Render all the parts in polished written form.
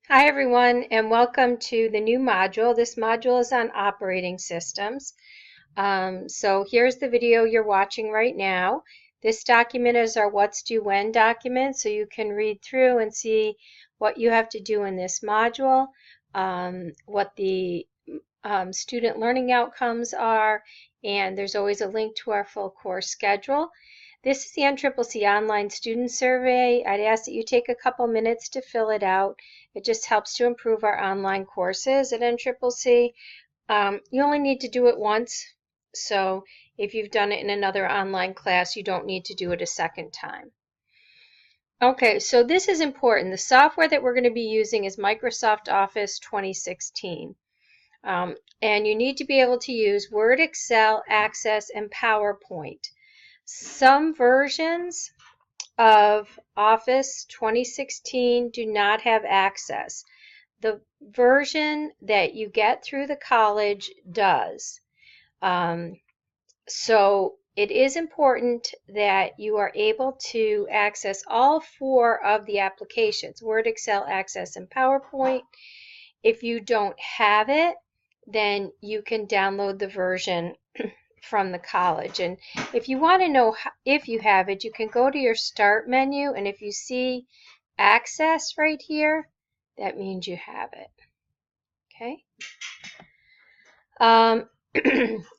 Hi everyone, and welcome to the new module. This module is on operating systems. So here's the video you're watching right now. This document is our What's Due When document, so you can read through and see what you have to do in this module, what the student learning outcomes are, and there's always a link to our full course schedule. This is the NCCC Online Student Survey. I'd ask that you take a couple minutes to fill it out. It just helps to improve our online courses at NCCC. You only need to do it once, so if you've done it in another online class, you don't need to do it a second time. Okay, so this is important. The software that we're going to be using is Microsoft Office 2016. And you need to be able to use Word, Excel, Access, and PowerPoint. Some versions of Office 2016 do not have Access. The version that you get through the college does. So it is important that you are able to access all four of the applications, Word, Excel, Access, and PowerPoint. If you don't have it, then you can download the version from the college. And if you want to know if you have it, you can go to your Start menu, and if you see Access right here, that means you have it. Okay.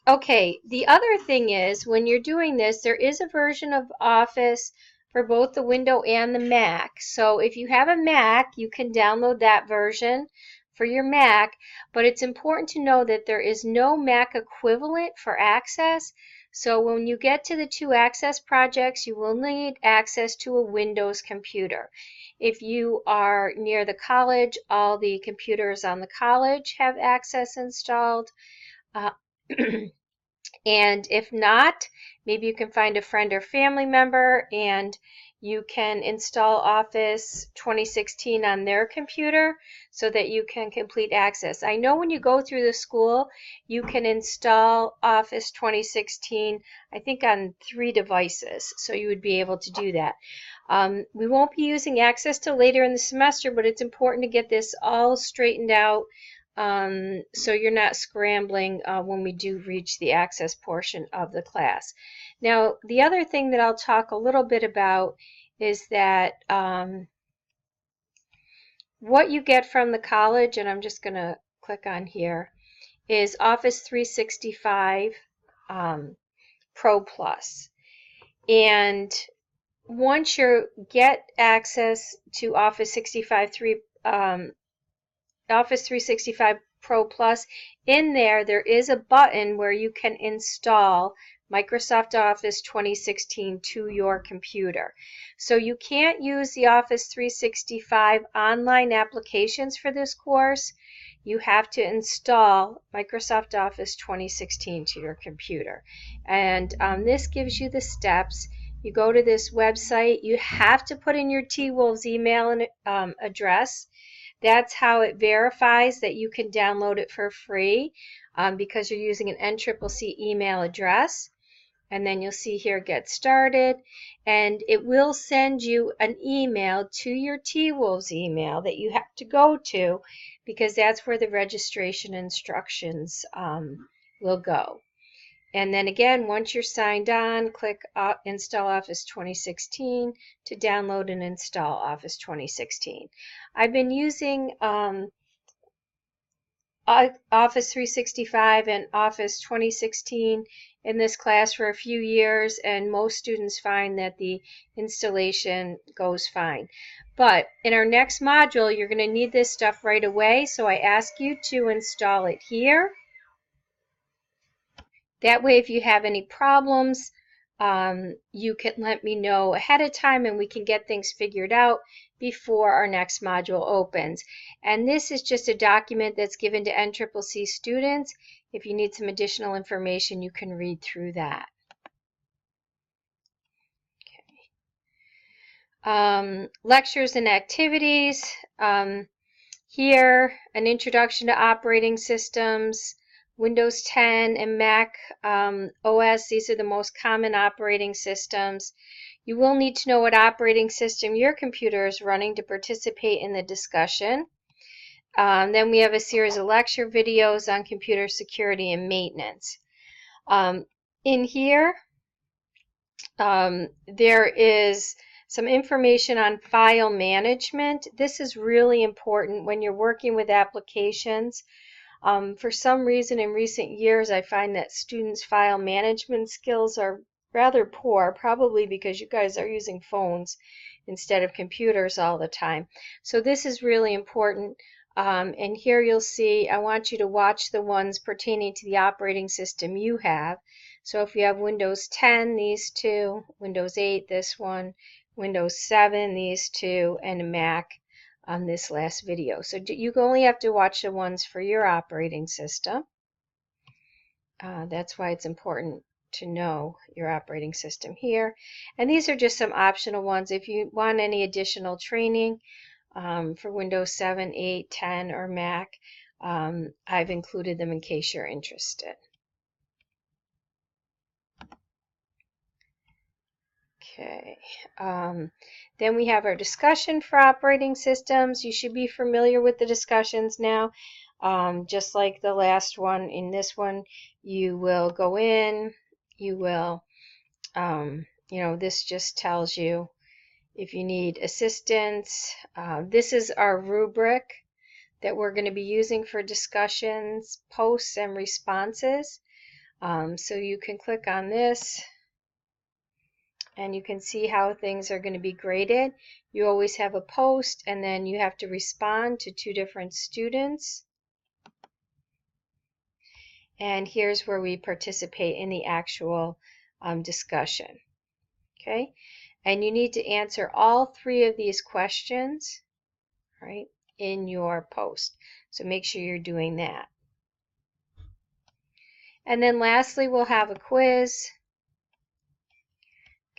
Okay, the other thing is, when you're doing this, there is a version of Office for both the Windows and the Mac. So if you have a Mac, you can download that version for your Mac, but it's important to know that there is no Mac equivalent for Access. So when you get to the two Access projects, you will need access to a Windows computer. If you are near the college, all the computers on the college have Access installed. And if not, maybe you can find a friend or family member and you can install Office 2016 on their computer so that you can complete Access. I know when you go through the school, you can install Office 2016, I think on 3 devices, so you would be able to do that. We won't be using Access till later in the semester, but it's important to get this all straightened out so you're not scrambling when we do reach the Access portion of the class. Now, the other thing that I'll talk a little bit about is that what you get from the college, and I'm just going to click on here, is Office 365 Proplus. And once you get access to Office 365 Pro Plus, in there is a button where you can install Microsoft Office 2016 to your computer. So you can't use the Office 365 online applications for this course. You have to install Microsoft Office 2016 to your computer. And this gives you the steps. You go to this website. You have to put in your T-Wolves email and address. That's how it verifies that you can download it for free because you're using an NCCC email address. And then you'll see here, Get Started, and it will send you an email to your T-Wolves email that you have to go to because that's where the registration instructions will go. And then again, once you're signed on, click Install Office 2016 to download and install Office 2016. I've been using Office 365 and Office 2016 in this class for a few years, and most students find that the installation goes fine. But in our next module, you're going to need this stuff right away, so I ask you to install it here. That way, if you have any problems, you can let me know ahead of time and we can get things figured out before our next module opens. And this is just a document that's given to NCCC students. If you need some additional information, you can read through that. Okay. Lectures and activities. Here, an introduction to operating systems. Windows 10 and Mac OS, these are the most common operating systems. You will need to know what operating system your computer is running to participate in the discussion. Then we have a series of lecture videos on computer security and maintenance. In here, there is some information on file management. This is really important when you're working with applications. For some reason in recent years, I find that students' file management skills are rather poor, probably because you guys are using phones instead of computers all the time. So this is really important. And here you'll see, I want you to watch the ones pertaining to the operating system you have. So if you have Windows 10, these two, Windows 8, this one, Windows 7, these two, and a Mac on this last video. So you only have to watch the ones for your operating system. That's why it's important to know your operating system here. And these are just some optional ones. If you want any additional training for Windows 7, 8, 10, or Mac, I've included them in case you're interested. Okay, then we have our discussion for operating systems. You should be familiar with the discussions now. Just like the last one, in this one, you will go in, you will, this just tells you if you need assistance. This is our rubric that we're going to be using for discussions, posts, and responses. So you can click on this, and you can see how things are going to be graded. You always have a post, and then you have to respond to 2 different students. And here's where we participate in the actual discussion. Okay, and you need to answer all 3 of these questions, right, in your post. So make sure you're doing that. And then lastly, we'll have a quiz.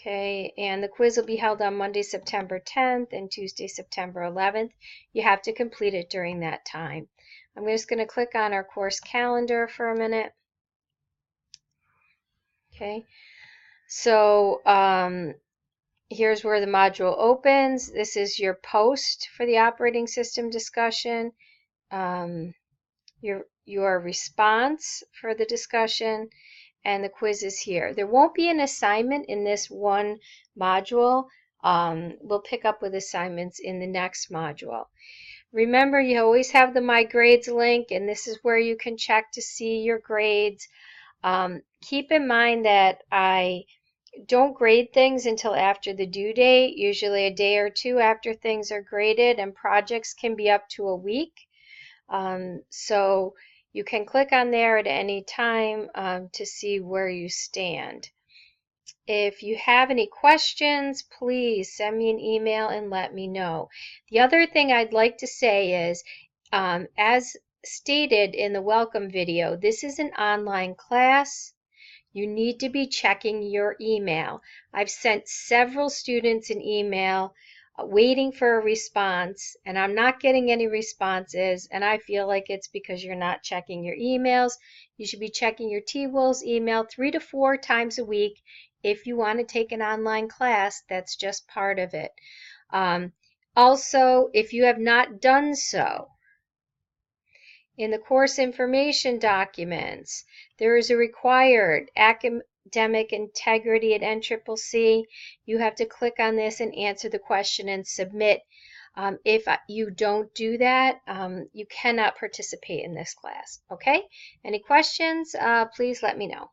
Okay, and the quiz will be held on Monday, September 10th and Tuesday, September 11th. You have to complete it during that time. I'm just going to click on our course calendar for a minute. Okay, so here's where the module opens. This is your post for the operating system discussion, your response for the discussion, and the quiz is here. There won't be an assignment in this one module. We'll pick up with assignments in the next module. Remember, you always have the My Grades link, and this is where you can check to see your grades. Keep in mind that I don't grade things until after the due date, usually a day or 2 after things are graded, and projects can be up to a week. So you can click on there at any time to see where you stand. If you have any questions, please send me an email and let me know. The other thing I'd like to say is, as stated in the welcome video, this is an online class. You need to be checking your email. I've sent several students an email waiting for a response, and I'm not getting any responses, and I feel like it's because you're not checking your emails. You should be checking your TWIL's email 3 to 4 times a week. If you want to take an online class, that's just part of it. Also, if you have not done so, in the course information documents, there is a required academic integrity at NCCC. You have to click on this and answer the question and submit. If you don't do that, you cannot participate in this class. Okay? Any questions? Please let me know.